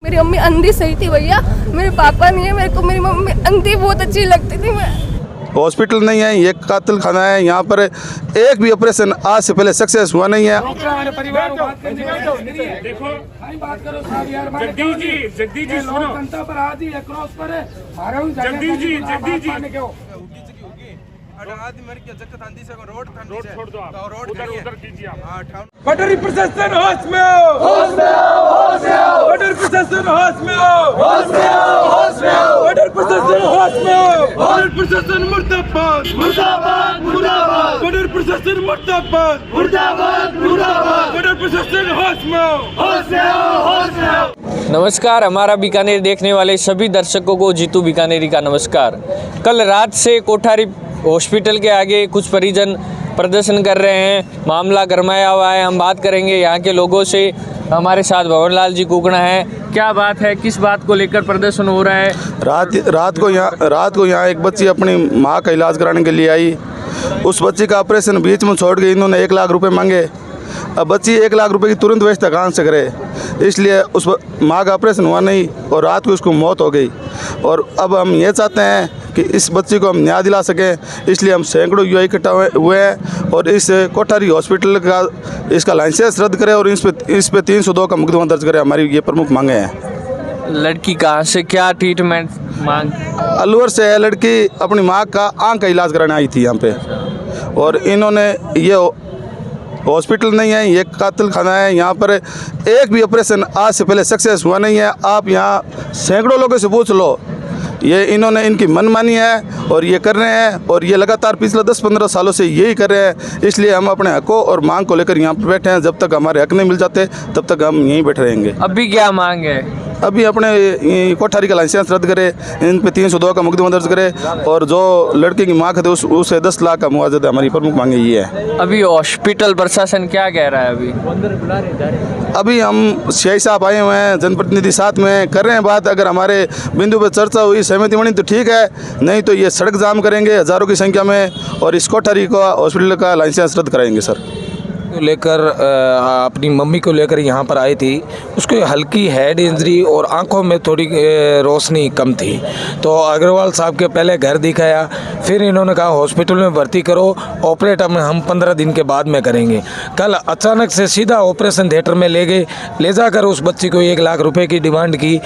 मेरी मम्मी अंधी सही थी भैया, मेरे पापा नहीं है। मेरे को मेरी मम्मी अंधी बहुत अच्छी लगती थी। मैं हॉस्पिटल नहीं है, ये कातिल खाना है। यहाँ पर एक भी ऑपरेशन आज से पहले सक्सेस हुआ नहीं है। जगदीश जी सुनो, जगदीश जी रोड छोड़ दो आप, उधर कीजिए आप। पटरी प्रशासन होश में आओ, होश में आओ, होश में आओ। पटरी प्रशासन होश में आओ, होश में आओ, होश में आओ। पटरी प्रशासन होश में आओ। पटरी प्रशासन मुर्दाबाद, मुर्दाबाद, मुर्दाबाद। पटरी प्रशासन मुर्दाबाद, मुर्दाबाद, मुर्दाबाद। पटरी प्रशासन होश में आओ, होश में आओ, होश में आओ। नमस्कार, हमारा बीकानेर देखने वाले सभी दर्शकों को जीतू बीकानेरी का नमस्कार। कल रात से कोठारी हॉस्पिटल के आगे कुछ परिजन प्रदर्शन कर रहे हैं। मामला गरमाया हुआ है। हम बात करेंगे यहाँ के लोगों से। हमारे साथ भंवरलाल जी कुकड़ा हैं। क्या बात है, किस बात को लेकर प्रदर्शन हो रहा है? रात को यहाँ एक बच्ची अपनी माँ का इलाज कराने के लिए आई। उस बच्ची का ऑपरेशन बीच में छोड़ के इन्होंने 1 लाख रुपए मांगे। अब बच्ची 1 लाख रुपए की तुरंत व्यवस्था कहाँ से करे, इसलिए उस माँ का ऑपरेशन हुआ नहीं और रात को उसको मौत हो गई। और अब हम ये चाहते हैं कि इस बच्ची को हम न्याय दिला सकें, इसलिए हम सैकड़ों युवा इकट्ठा हुए हैं और इस कोठारी हॉस्पिटल का इसका लाइसेंस रद्द करें और इस पे 302 का मुकदमा दर्ज करें। हमारी ये प्रमुख मांगे हैं। लड़की कहाँ से, क्या ट्रीटमेंट मांग? अलवर से है लड़की, अपनी माँ का आँख का इलाज कराने आई थी यहाँ पे और इन्होंने ये हॉस्पिटल नहीं है, ये कातिल खाना है। यहाँ पर एक भी ऑपरेशन आज से पहले सक्सेस हुआ नहीं है। आप यहाँ सैकड़ों लोगों से पूछ लो, ये इन्होंने इनकी मनमानी है और ये कर रहे हैं और ये लगातार पिछले 10-15 सालों से यही कर रहे हैं। इसलिए हम अपने हकों और मांग को लेकर यहाँ पर बैठे हैं। जब तक हमारे हक नहीं मिल जाते तब तक हम यहीं बैठे रहेंगे। अभी क्या मांग है? अभी अपने कोठारी का लाइसेंस रद्द करे, इन पे 302 का मुकदमा दर्ज करे और जो लड़के की माँ खाते उसे 10 लाख का मुआवजा दे। हमारी प्रमुख मांगे ये है। अभी हॉस्पिटल प्रशासन क्या कह रहा है? अभी हम सीआई साहब आए हुए हैं, जनप्रतिनिधि साथ में कर रहे हैं बात। अगर हमारे बिंदु पर चर्चा हुई, सहमति बनी तो ठीक है, नहीं तो ये सड़क जाम करेंगे हज़ारों की संख्या में और इस कोठारी को हॉस्पिटल का लाइसेंस रद्द कराएंगे। सर लेकर अपनी मम्मी को लेकर यहाँ पर आई थी। उसको हल्की हेड इंजरी और आंखों में थोड़ी रोशनी कम थी, तो अग्रवाल साहब के पहले घर दिखाया, फिर इन्होंने कहा हॉस्पिटल में भर्ती करो, ऑपरेट हम 15 दिन के बाद में करेंगे। कल अचानक से सीधा ऑपरेशन थिएटर में ले गए, ले जाकर उस बच्ची को 1 लाख रुपए की डिमांड की।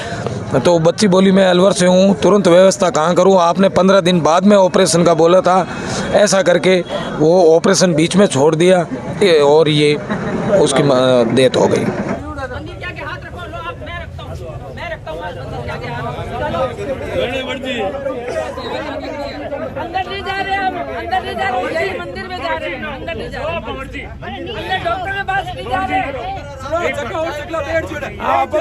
तो बच्ची बोली मैं अलवर से हूँ, तुरंत व्यवस्था कहाँ करूँ, आपने 15 दिन बाद में ऑपरेशन का बोला था। ऐसा करके वो ऑपरेशन बीच में छोड़ दिया और ये उसकी डेथ हो गई। अंदर नहीं जा रहे हम, अंदर नहीं जा रहे, मंदिर में जा रहे हैं, अंदर नहीं जा रहे, अंदर डॉक्टर के पास नहीं जा रहे। आप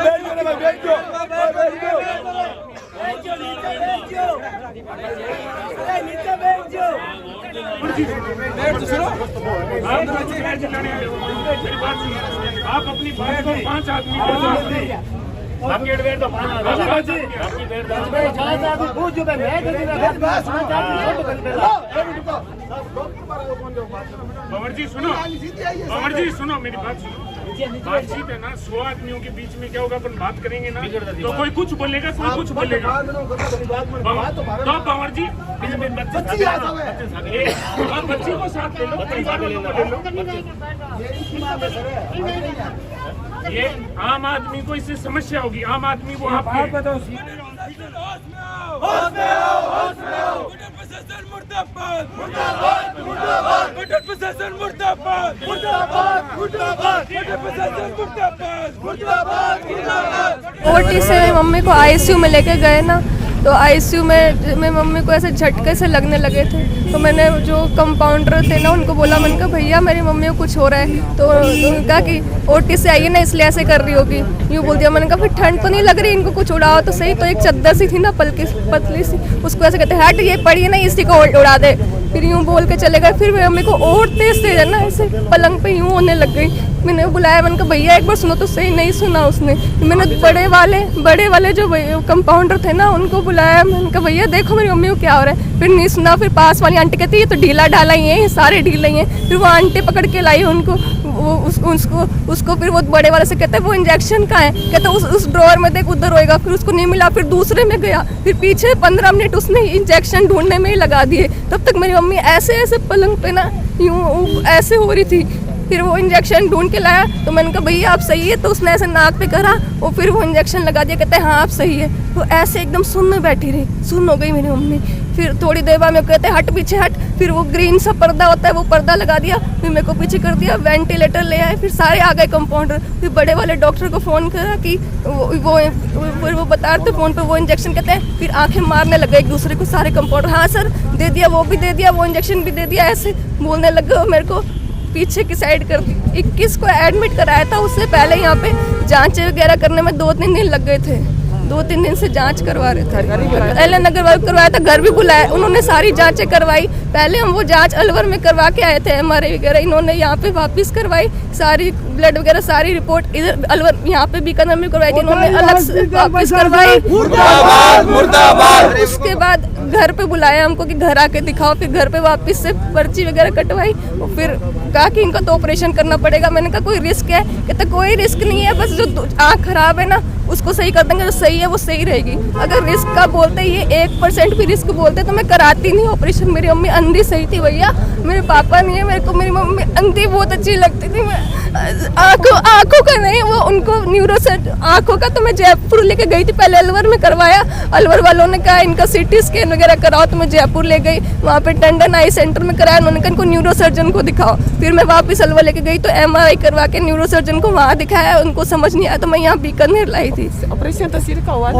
अपनी बात को 5 आदमी भंवर जी सुनो मेरी बात सुनो। बातचीत है ना, 100 आदमियों के बीच में क्या होगा, अपन बात करेंगे ना तो कोई कुछ बोलेगा, कोई कुछ बोलेगा। तो भंवर जी बच्ची को साथ ले लो, परिवार वालों को ले लो। ये आम आदमी को इससे समस्या होगी। आम आदमी वो आप बताओ। ओटी से मम्मी को आईसीयू में लेके गए ना, तो आईसीयू में मम्मी को ऐसे झटके से लगने लगे थे। तो मैंने जो कंपाउंडर थे ना उनको बोला, मैंने कहा भैया मेरी मम्मी को कुछ हो रहा है। तो उन्होंने कहा कि ओटी से आई है ना इसलिए ऐसे कर रही होगी, यूँ बोल दिया। मैंने कहा फिर ठंड तो नहीं लग रही, इनको कुछ उड़ाओ तो सही। तो एक चद्दर सी थी ना पतली सी, उसको ऐसे कहते हट ये पड़ी है ना, इसी को उड़ा दे। फिर यूँ बोल के चले गए। फिर मम्मी को और तेज तेज है ना ऐसे पलंग पे यूँ होने लग गई। मैंने बुलाया, मैंने कहा भैया एक बार सुनो तो सही। नहीं सुना उसने। मैंने बड़े वाले जो कंपाउंडर थे ना उनको बुलाया। मैंने कहा भैया देखो मेरी मम्मी को क्या हो रहा है। फिर नहीं सुना। फिर पास वाली आंटी कहती है ये तो ढीला ढाला ही है, ये सारे ढीले ही हैं। फिर वो आंटी पकड़ के लाई उनको, उसको फिर वो बड़े वाले से कहते हैं वो इंजेक्शन कहाँ है, कहते उस ड्रॉअर में देख उधर होएगा। फिर उसको नहीं मिला, फिर दूसरे में गया, फिर पीछे 15 मिनट उसने इंजेक्शन ढूंढने में ही लगा दिए। तब तक मेरी मम्मी ऐसे ऐसे पलंग पे ना यूँ ऐसे हो रही थी। फिर वो इंजेक्शन ढूंढ के लाया तो मैंने कहा भैया आप सही है, तो उसने ऐसे नाक पे करा और फिर वो इंजेक्शन लगा दिया, कहते हैं हाँ आप सही है। वो ऐसे एकदम सुन्न में बैठी रही, सुन्न हो गई मेरी मम्मी। फिर थोड़ी देर बाद मेरे को कहते हट पीछे हट, फिर वो ग्रीन सा पर्दा होता है वो पर्दा लगा दिया, फिर मेरे को पीछे कर दिया, वेंटिलेटर ले आए, फिर सारे आ गए कंपाउंडर। फिर बड़े वाले डॉक्टर को फ़ोन करा कि वो बता रहे थे फ़ोन पे वो इंजेक्शन, कहते हैं फिर आंखें मारने लगे एक दूसरे को सारे कंपाउंडर, हाँ सर दे दिया, वो भी दे दिया, वो इंजेक्शन भी दे दिया, ऐसे बोलने लगे। मेरे को पीछे की साइड कर दी। 21 को एडमिट कराया था, उससे पहले यहाँ पे जांच वगैरह करने में 2-3 दिन लग गए थे। 2-3 दिन से जांच करवा रहे थे, एल नगर वाले करवाया था, घर भी बुलाया, उन्होंने सारी जांचें करवाई। पहले हम वो जांच अलवर में करवा के आए थे MRI वगैरह, इन्होंने यहाँ पे वापस करवाई, सारी ब्लड वगैरह सारी रिपोर्ट इधर अलवर यहाँ पे बीकानेर में करवाई थी, इन्होंने अलग से वापस करवाई। उसके बाद घर पे बुलाया हमको कि घर आके दिखाओ, फिर घर पे वापस से पर्ची वगैरह कटवाई और फिर कहा कि इनका तो ऑपरेशन करना पड़ेगा। मैंने कहा कोई रिस्क है, कहते कोई रिस्क नहीं है, बस जो आँख खराब है ना उसको सही कर देंगे, जो सही है वो सही रहेगी। अगर रिस्क का बोलते ये 1% भी रिस्क बोलते तो मैं कराती नहीं ऑपरेशन। मेरी मम्मी अंधी सही थी भैया, मेरे पापा नहीं है, मेरे को मेरी मम्मी अंधी बहुत अच्छी लगती थी। आँखों का नहीं, वो उनको न्यूरोसर्जन आँखों का तो मैं जयपुर लेके गई थी, पहले अलवर में करवाया, अलवर वालों ने कहा इनका CT स्कैन वगैरह कराओ, तो मैं जयपुर ले गई, वहाँ पे टंडन आई सेंटर में कराया, उन्होंने कहा इनको न्यूरोसर्जन को दिखाओ। फिर मैं वापस अलवर लेके गई तो MRI करवा के न्यूरोसर्जन को वहाँ दिखाया, उनको समझ नहीं आया तो मैं यहाँ बीकानेर लाई थी। ऑपरेशन तो सिर का हुआ।